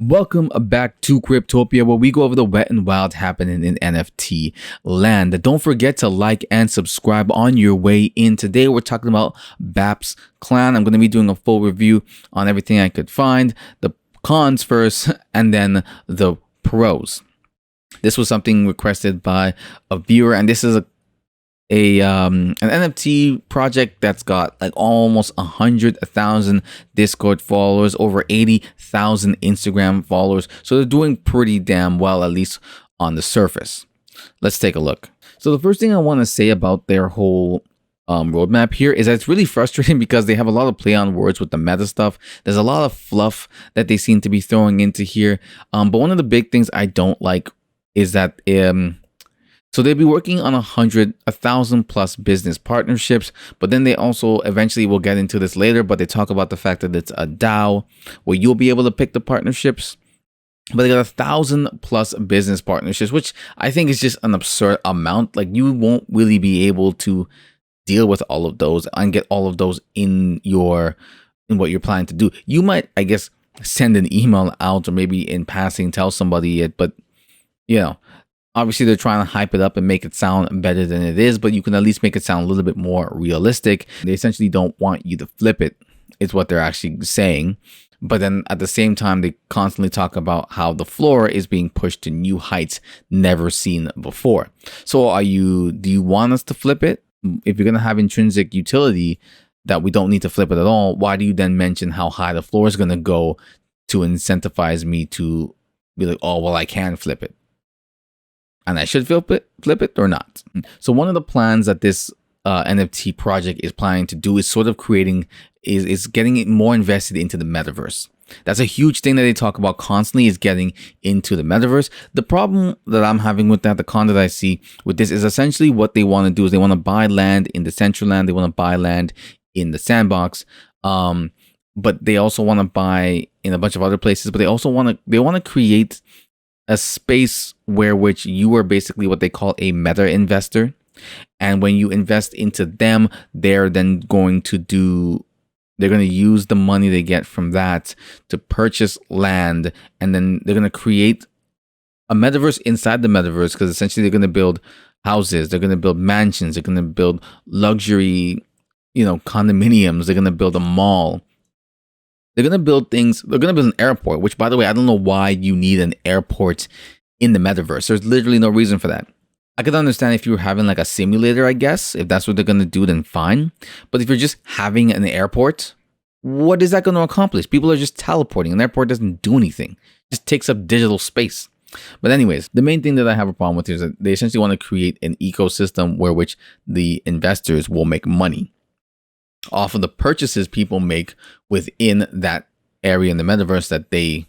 Welcome back to Cryptopia, where we go over the wet and wild happening in NFT land. Don't forget to like and subscribe on your way in. Today, we're talking about Bapes Clan. I'm going to be doing a full review on everything I could find, the cons first, and then the pros. This was something requested by a viewer, and this is an NFT project that's got like almost 100,000 Discord followers, over 80,000 Instagram followers. So they're doing pretty damn well, at least on the surface. Let's take a look. So the first thing I want to say about their whole roadmap here is that it's really frustrating because they have a lot of play on words with the meta stuff. There's a lot of fluff that they seem to be throwing into here. But one of the big things I don't like is that so they'll be working on 1,000 plus business partnerships, but then they also eventually will get into this later, but they talk about the fact that it's a DAO where you'll be able to pick the partnerships. But they got 1,000 plus business partnerships, which I think is just an absurd amount. Like, you won't really be able to deal with all of those and get all of those in what you're planning to do. You might, I guess, send an email out or maybe in passing tell somebody it, but obviously they're trying to hype it up and make it sound better than it is, but you can at least make it sound a little bit more realistic. They essentially don't want you to flip it, is what they're actually saying. But then at the same time, they constantly talk about how the floor is being pushed to new heights never seen before. So do you want us to flip it? If you're going to have intrinsic utility that we don't need to flip it at all, why do you then mention how high the floor is going to go to incentivize me to be like, oh, well, I can flip it, and I should flip it or not? So one of the plans that this NFT project is planning to do is sort of is getting it more invested into the metaverse. That's a huge thing that they talk about constantly, is getting into the metaverse. The problem that I'm having with that, the con that I see with this, is essentially what they want to do is they want to buy land in the Decentraland, they want to buy land in the Sandbox, but they also want to buy in a bunch of other places. But they also want to create a space which you are basically what they call a meta investor. And when you invest into them, they're going to use the money they get from that to purchase land. And then they're going to create a metaverse inside the metaverse, because essentially they're going to build houses, they're going to build mansions, they're going to build luxury, condominiums, they're going to build a mall. They're going to build things. They're going to build an airport, which, by the way, I don't know why you need an airport in the metaverse. There's literally no reason for that. I could understand if you were having like a simulator, I guess. If that's what they're going to do, then fine. But if you're just having an airport, what is that going to accomplish? People are just teleporting. An airport doesn't do anything. It just takes up digital space. But anyways, the main thing that I have a problem with is that they essentially want to create an ecosystem which the investors will make money off of the purchases people make within that area in the metaverse that they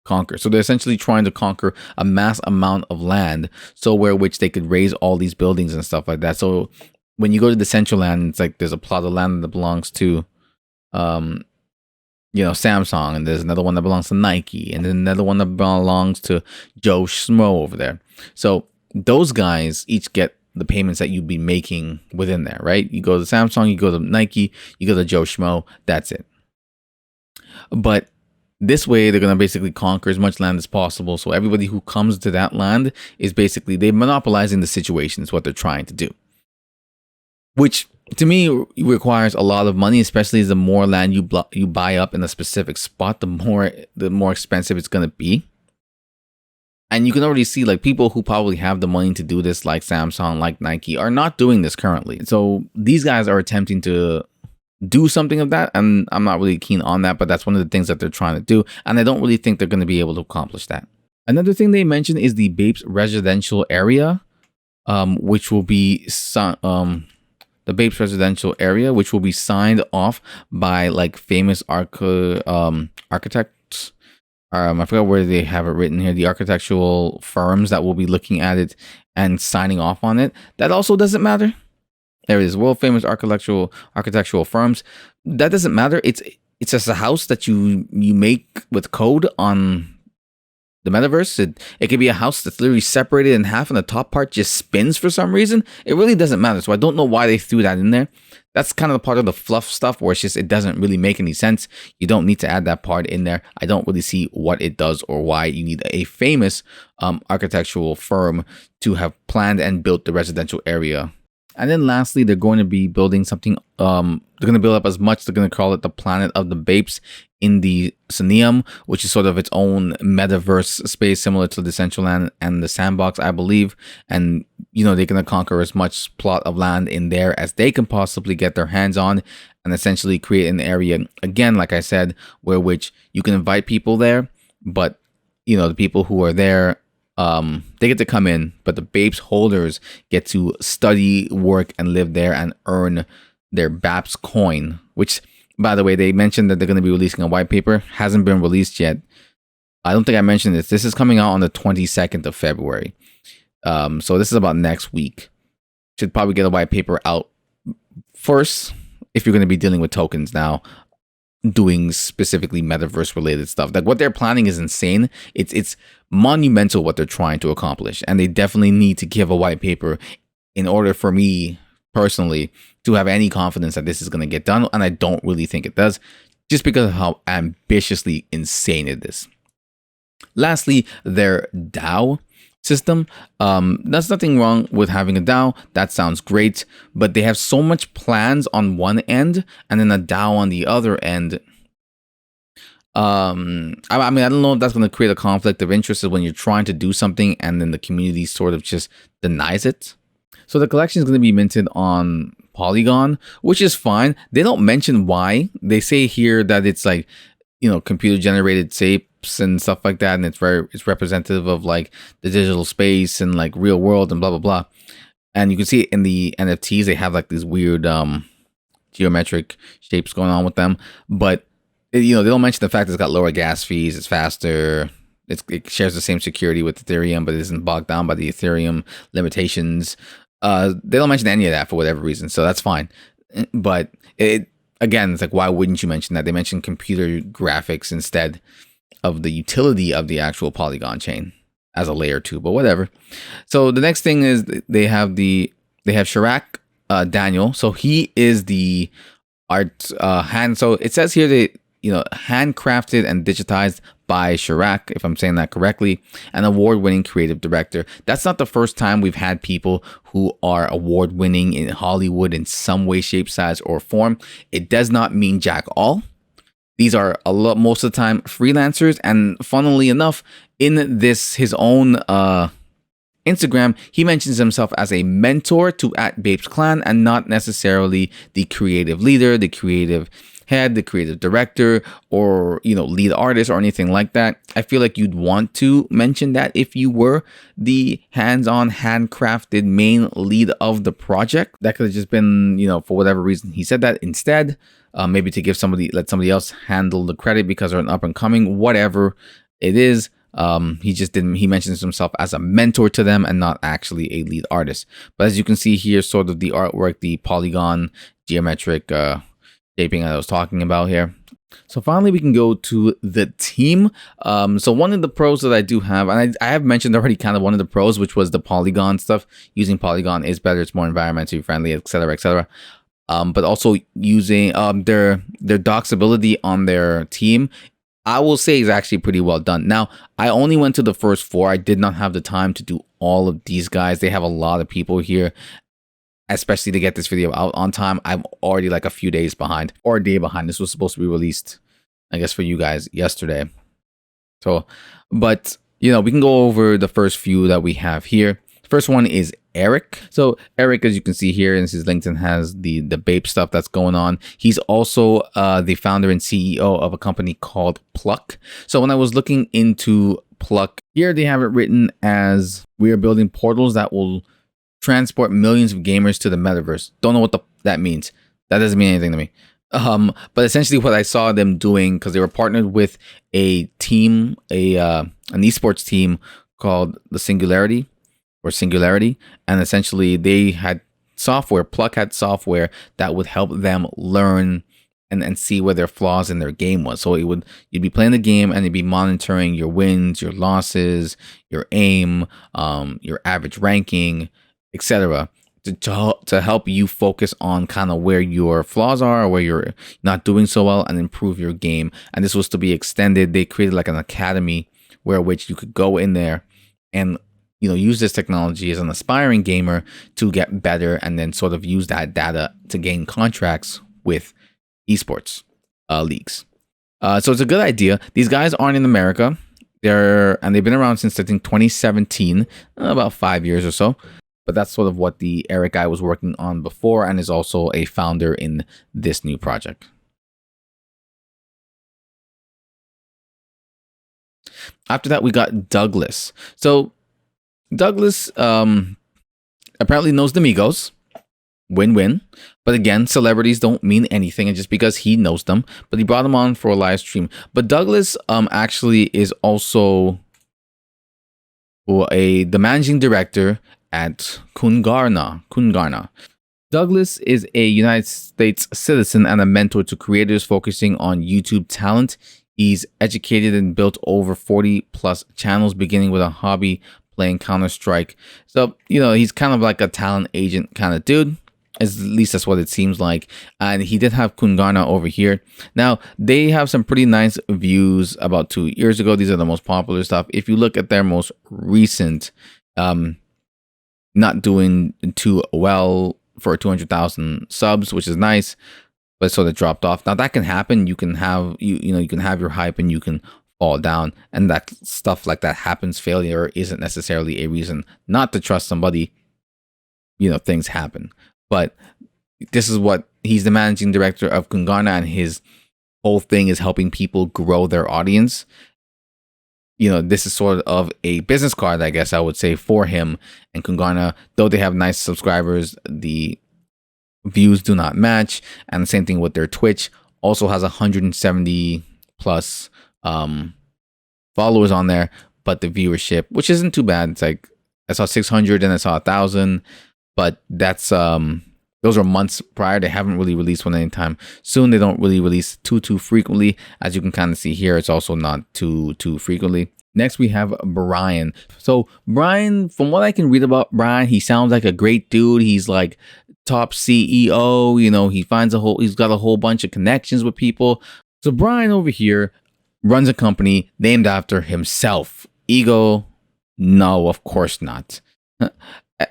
conquer. So they're essentially trying to conquer a mass amount of land, so which they could raise all these buildings and stuff like that. So when you go to the Decentraland, it's like there's a plot of land that belongs to Samsung, and there's another one that belongs to Nike, and then another one that belongs to Joe Schmo over there. So those guys each get the payments that you'd be making within there, right? You go to Samsung, you go to Nike, you go to Joe Schmo, that's it. But this way, they're going to basically conquer as much land as possible. So everybody who comes to that land is basically, they're monopolizing the situation, is what they're trying to do. Which, to me, requires a lot of money, especially as the more land you buy up in a specific spot, the more expensive it's going to be. And you can already see, like, people who probably have the money to do this, like Samsung, like Nike, are not doing this currently. So these guys are attempting to do something of that, and I'm not really keen on that, but that's one of the things that they're trying to do, and I don't really think they're going to be able to accomplish that. Another thing they mentioned is the Bapes residential area, which will be the Bapes residential area, which will be signed off by like famous architects. I forgot where they have it written here. The architectural firms that will be looking at it and signing off on it. That also doesn't matter. There it is, world famous architectural firms. That doesn't matter. It's just a house that you make with code on the metaverse. It could be a house that's literally separated in half and the top part just spins for some reason. It really doesn't matter. So I don't know why they threw that in there. That's kind of the part of the fluff stuff where it's just, it doesn't really make any sense. You don't need to add that part in there. I don't really see what it does or why you need a famous architectural firm to have planned and built the residential area. And then lastly, they're going to be building something, they're going to build up as much, they're going to call it the Planet of the Bapes in the Sanium, which is sort of its own metaverse space similar to the Decentraland and the Sandbox, I believe. And, you know, they're going to conquer as much plot of land in there as they can possibly get their hands on and essentially create an area, again, like I said, where which you can invite people there, but, you know, the people who are there, they get to come in, but the Bapes holders get to study, work, and live there and earn their Bapes coin, which, by the way, they mentioned that they're going to be releasing a white paper. Hasn't been released yet. I don't think I mentioned this. This is coming out on the 22nd of February. So this is about next week. Should probably get a white paper out first if you're going to be dealing with tokens now, doing specifically metaverse related stuff. Like what they're planning is insane. It's monumental what they're trying to accomplish, and they definitely need to give a white paper in order for me personally to have any confidence that this is going to get done, and I don't really think it does, just because of how ambitiously insane it is. Lastly, their DAO system. There's nothing wrong with having a DAO. That sounds great, but they have so much plans on one end and then a DAO on the other end. I mean, I don't know if that's going to create a conflict of interest when you're trying to do something and then the community sort of just denies it. So the collection is going to be minted on Polygon, which is fine. They don't mention why. They say here that it's like, you know, computer generated shapes and stuff like that, and it's representative of like the digital space and like real world and blah blah blah. And you can see it in the NFTs. They have like these weird geometric shapes going on with them, but you know, they don't mention the fact that it's got lower gas fees, it's faster, it shares the same security with Ethereum, but it isn't bogged down by the Ethereum limitations. They don't mention any of that for whatever reason, so that's fine. But again, it's like, why wouldn't you mention that? They mentioned computer graphics instead of the utility of the actual Polygon chain as a layer 2, but whatever. So the next thing is they have Chirac Daniel. So he is the art hand. So it says here that, you know, handcrafted and digitized by Chirac, if I'm saying that correctly, an award-winning creative director. That's not the first time we've had people who are award-winning in Hollywood in some way, shape, size, or form. It does not mean jack all. These are most of the time freelancers, and funnily enough, in his own Instagram, he mentions himself as a mentor to @Bapes Clan and not necessarily the creative leader, the creative head, the creative director, or, you know, lead artist or anything like that. I feel like you'd want to mention that if you were the hands-on, handcrafted main lead of the project. That could have just been, you know, for whatever reason he said that instead. Maybe to let somebody else handle the credit because they're an up and coming, whatever it is. He mentions himself as a mentor to them and not actually a lead artist. But as you can see here, sort of the artwork, the polygon geometric shaping that I was talking about here. So finally, we can go to the team. So one of the pros that I do have, and I have mentioned already kind of one of the pros, which was the Polygon stuff. Using Polygon is better. It's more environmentally friendly, etc., etc. But also using their doxability on their team, I will say is actually pretty well done. Now, I only went to the first 4. I did not have the time to do all of these guys. They have a lot of people here, especially to get this video out on time. I'm already like a few days behind, or a day behind. This was supposed to be released, I guess, for you guys yesterday. So, but, you know, we can go over the first few that we have here. The first one is Eric. So Eric, as you can see here, and his LinkedIn has the Bape stuff that's going on. He's also the founder and CEO of a company called Pluck. So when I was looking into Pluck, here they have it written as, we are building portals that will transport millions of gamers to the metaverse. Don't know what that means. That doesn't mean anything to me. But essentially what I saw them doing, because they were partnered with a team, an esports team called the Singularity, and essentially they had software, Pluck had software that would help them learn and see where their flaws in their game was. So you'd be playing the game and it'd be monitoring your wins, your losses, your aim, your average ranking, etc. To help you focus on kind of where your flaws are or where you're not doing so well and improve your game. And this was to be extended. They created like an academy where which you could go in there and use this technology as an aspiring gamer to get better and then sort of use that data to gain contracts with esports leagues. So it's a good idea. These guys aren't in America. They've been around since I think 2017, about 5 years or so. But that's sort of what the Eric guy was working on before and is also a founder in this new project. After that, we got Douglas. So Douglas apparently knows the Migos. Win-win. But again, celebrities don't mean anything and just because he knows them. But he brought them on for a live stream. But Douglas actually is also the managing director at Kungarna. Douglas is a United States citizen and a mentor to creators focusing on YouTube talent. He's educated and built over 40 plus channels, beginning with a hobby playing Counter-Strike. So, he's kind of like a talent agent kind of dude. At least that's what it seems like. And he did have Kungarna over here. Now, they have some pretty nice views about 2 years ago. These are the most popular stuff. If you look at their most recent, not doing too well for 200,000 subs, which is nice, but sort of dropped off. Now that can happen. You can have you can have your hype and you can fall down, and that stuff like that happens. Failure isn't necessarily a reason not to trust somebody. Things happen, but this is what he's the managing director of Kungarna, and his whole thing is helping people grow their audience. This is sort of a business card, I guess I would say, for him and Kungarna. Though they have nice subscribers, the views do not match. And the same thing with their Twitch. Also has 170 plus followers on there, but the viewership, which isn't too bad. It's like I saw 600 and I saw 1,000, but that's those are months prior. They haven't really released one anytime soon. They don't really release too frequently. As you can kind of see here, it's also not too frequently. Next, we have Brian. So Brian, from what I can read about Brian, he sounds like a great dude. He's like top CEO. He's got a whole bunch of connections with people. So Brian over here runs a company named after himself. Ego? No, of course not.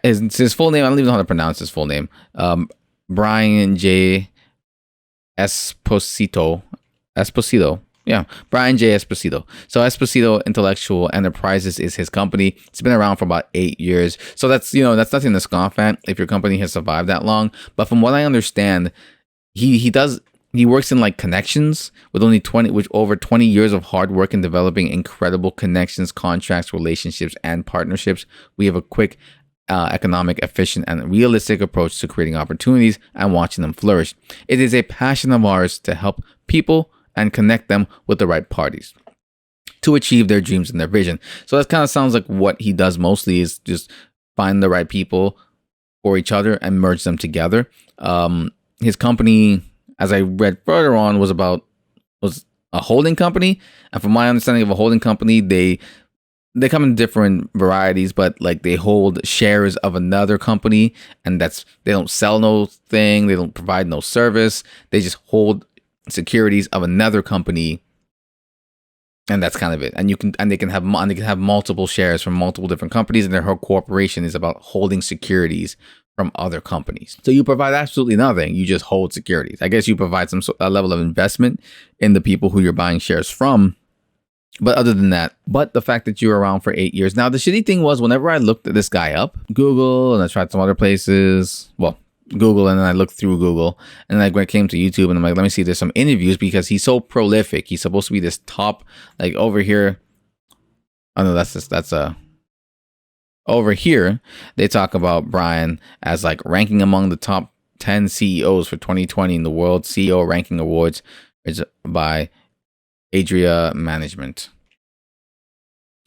His full name, I don't even know how to pronounce his full name. Brian J. Esposito. Yeah, Brian J. Esposito. So Esposito Intellectual Enterprises is his company. It's been around for about 8 years. So that's nothing to scoff at if your company has survived that long. But from what I understand, he works in like connections with over 20 years of hard work in developing incredible connections, contracts, relationships, and partnerships. We have a quick, economic, efficient, and realistic approach to creating opportunities and watching them flourish. It is a passion of ours to help people and connect them with the right parties to achieve their dreams and their vision. So that kind of sounds like what he does mostly is just find the right people for each other and merge them together. His company, as I read further on, was a holding company. And from my understanding of a holding company, they come in different varieties, but like they hold shares of another company, and they don't sell no thing, they don't provide no service, they just hold securities of another company, and that's kind of it. And they can have multiple shares from multiple different companies, and their whole corporation is about holding securities from other companies. So you provide absolutely nothing, you just hold securities. I guess you provide a level of investment in the people who you're buying shares from. But other than that, the fact that you're around for 8 years. Now, the shitty thing was, whenever I looked at this guy up, Google, and I tried some other places, Google, and then I looked through Google, and like when it came to YouTube, and I'm like, let me see if there's some interviews, because he's so prolific. He's supposed to be this top, like over here. Oh no, over here, they talk about Brian as like ranking among the top 10 CEOs for 2020 in the World CEO Ranking Awards by Adria Management.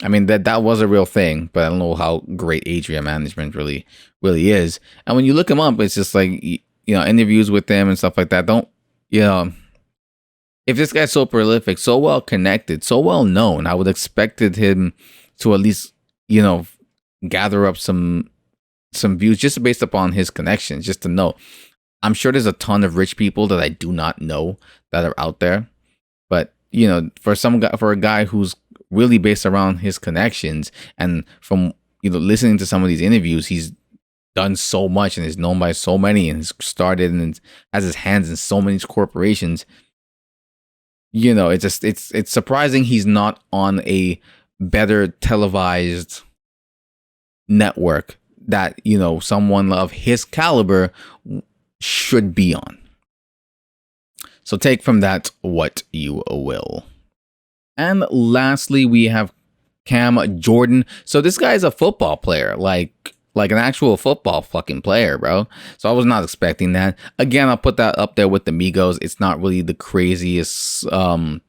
I mean, that was a real thing, but I don't know how great Adria Management really is. And when you look him up, it's just like, interviews with them and stuff like that. if this guy's so prolific, so well connected, so well known, I would expected him to at least, you know, gather up some views just based upon his connections, just to know. I'm sure there's a ton of rich people that I do not know that are out there, but you know, for a guy who's really based around his connections, and from, you know, listening to some of these interviews, he's done so much and is known by so many and has started and has his hands in so many corporations. You know, it's just it's surprising he's not on a better televised network that, you know, someone of his caliber should be on. So take from that what you will. And lastly, we have Cam Jordan. So this guy is a football player, like an actual football fucking player, bro. So I was not expecting that. Again, I'll put that up there with the Migos. It's not really the craziest thing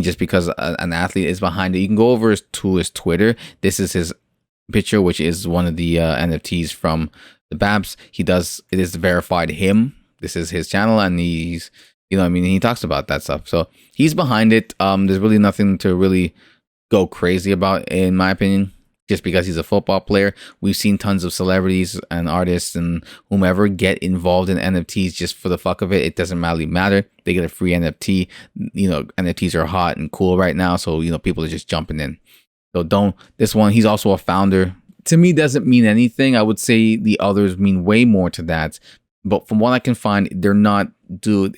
just because an athlete is behind it. You can go over to his Twitter. This is his picture, which is one of the NFTs from the Bapes. It is verified him. This is his channel, and he's, you know, I mean, he talks about that stuff. So he's behind it. There's really nothing to really go crazy about, in my opinion, just because he's a football player. We've seen tons of celebrities and artists and whomever get involved in NFTs just for the fuck of it. It doesn't really matter. They get a free NFT. You know, NFTs are hot and cool right now, so, you know, people are just jumping in. So this one, he's also a founder. To me, doesn't mean anything. I would say the others mean way more to that. But from what I can find, they're not, dude.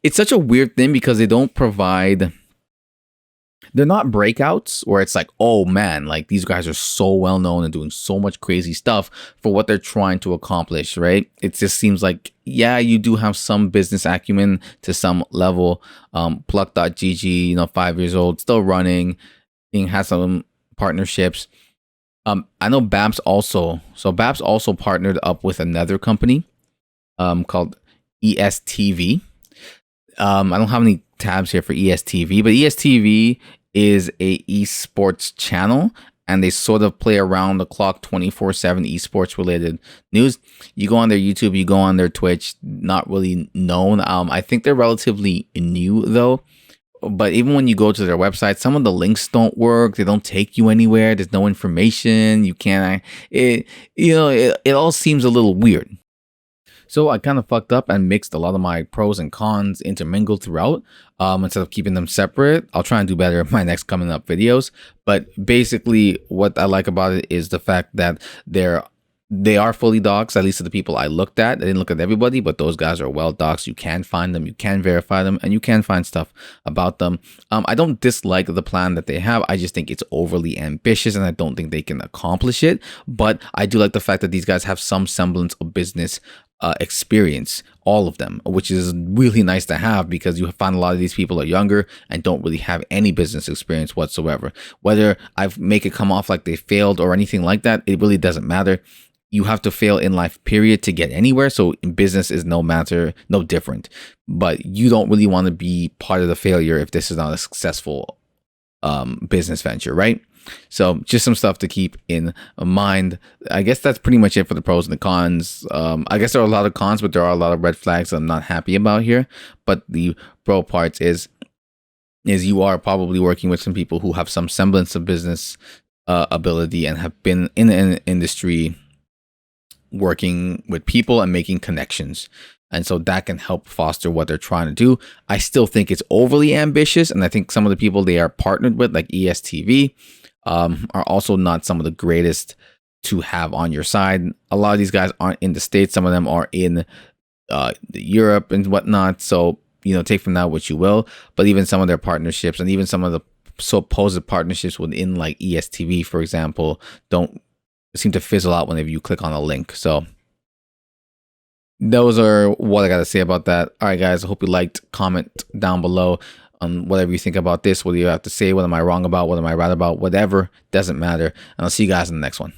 It's such a weird thing because they don't provide. They're not breakouts where it's like, oh man, like these guys are so well known and doing so much crazy stuff for what they're trying to accomplish, right? It just seems like, yeah, you do have some business acumen to some level. Pluck.gg, you know, 5 years old, still running, has some partnerships. I know Bapes also partnered up with another company called ESTV. I don't have any tabs here for ESTV, but ESTV is a esports channel, and they sort of play around the clock 24/7 esports related news. You go on their YouTube, you go on their Twitch, not really known. I think they're relatively new though. But even when you go to their website, some of the links don't work. They don't take you anywhere. There's no information. You can't. It all seems a little weird. So I kind of fucked up and mixed a lot of my pros and cons intermingled throughout. Instead of keeping them separate, I'll try and do better in my next coming up videos. But basically, what I like about it is the fact that they are fully doxed, at least to the people I looked at. I didn't look at everybody, but those guys are well doxed. You can find them, you can verify them, and you can find stuff about them. I don't dislike the plan that they have. I just think it's overly ambitious, and I don't think they can accomplish it. But I do like the fact that these guys have some semblance of business experience, all of them, which is really nice to have, because you find a lot of these people are younger and don't really have any business experience whatsoever. Whether I make it come off like they failed or anything like that, it really doesn't matter. You have to fail in life, period, to get anywhere. So in business is no different. But you don't really want to be part of the failure if this is not a successful business venture, right? So just some stuff to keep in mind. I guess that's pretty much it for the pros and the cons. I guess there are a lot of cons, but there are a lot of red flags that I'm not happy about here. But the pro parts is you are probably working with some people who have some semblance of business ability and have been in an industry working with people and making connections. And so that can help foster what they're trying to do. I still think it's overly ambitious. And I think some of the people they are partnered with, like ESTV, are also not some of the greatest to have on your side. A lot of these guys aren't in the States. Some of them are in Europe and whatnot. So, you know, take from that what you will. But even some of their partnerships and even some of the supposed partnerships within like ESTV, for example, don't seem to fizzle out whenever you click on a link. So those are what I got to say about that. All right, guys, I hope you liked. Comment down below on whatever you think about this, what do you have to say, what am I wrong about, what am I right about, whatever, doesn't matter. And I'll see you guys in the next one.